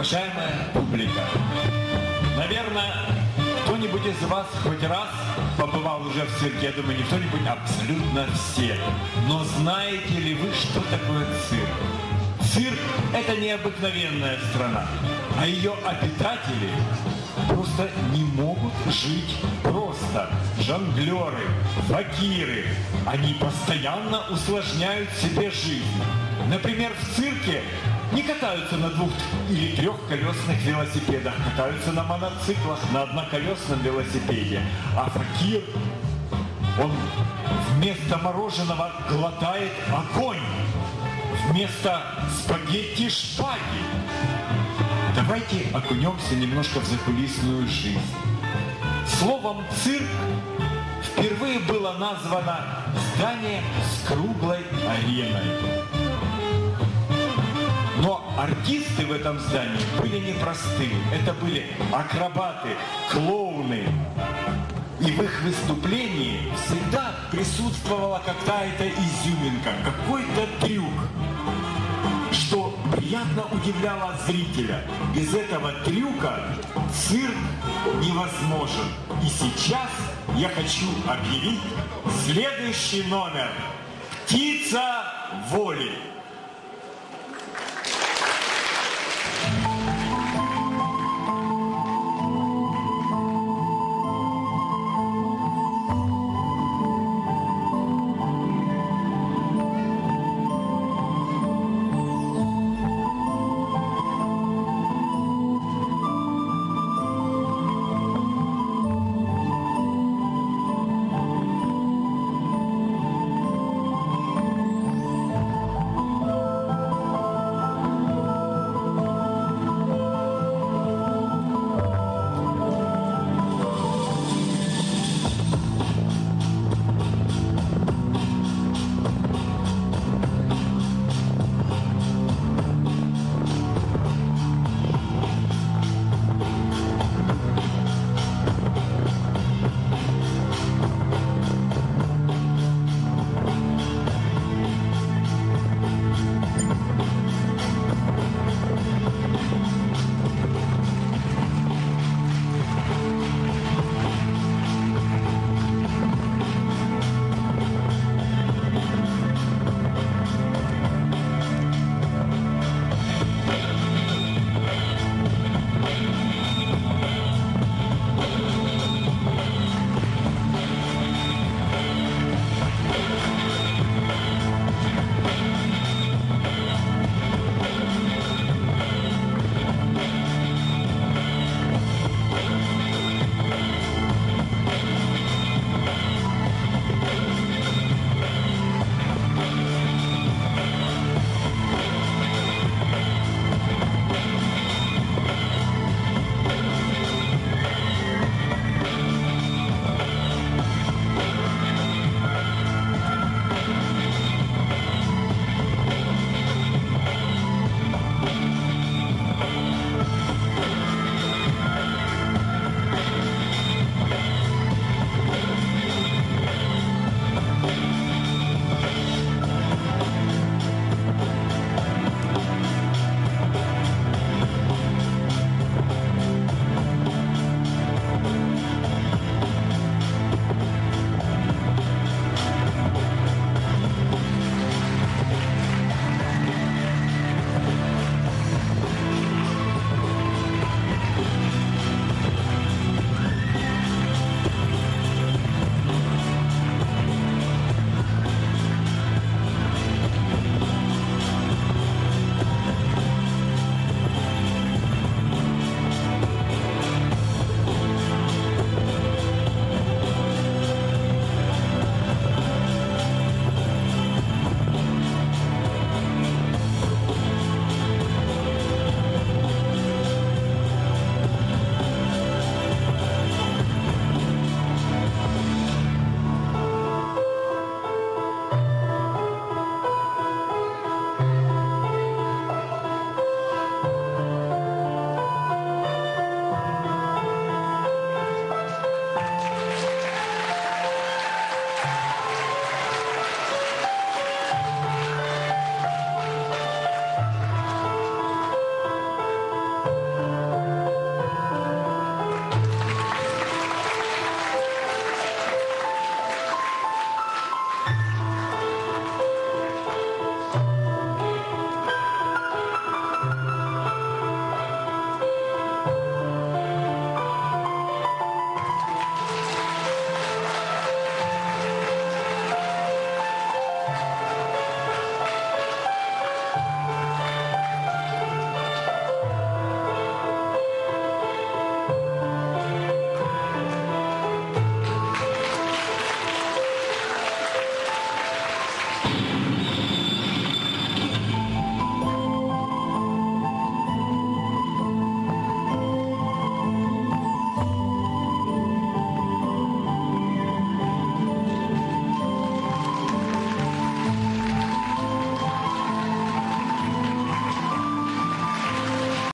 Уважаемая публика, наверное, кто-нибудь из вас хоть раз побывал уже в цирке, я думаю, не кто-нибудь, абсолютно все. Но знаете ли вы, что такое цирк? Цирк – это необыкновенная страна, а ее обитатели просто не могут жить просто. Жонглеры, факиры, они постоянно усложняют себе жизнь. Например, в цирке не катаются на 2- или 3-колесных велосипедах, катаются на моноциклах, на одноколесном велосипеде. А факир, он вместо мороженого глотает огонь, вместо спагетти шпаги. Давайте окунемся немножко в закулисную жизнь. Словом «цирк» впервые было названо здание с круглой ареной. Но артисты в этом здании были непростые. Это были акробаты, клоуны. И в их выступлении всегда присутствовала какая-то изюминка, какой-то трюк, что приятно удивляло зрителя. Без этого трюка цирк невозможен. И сейчас я хочу объявить следующий номер. «Птица воли».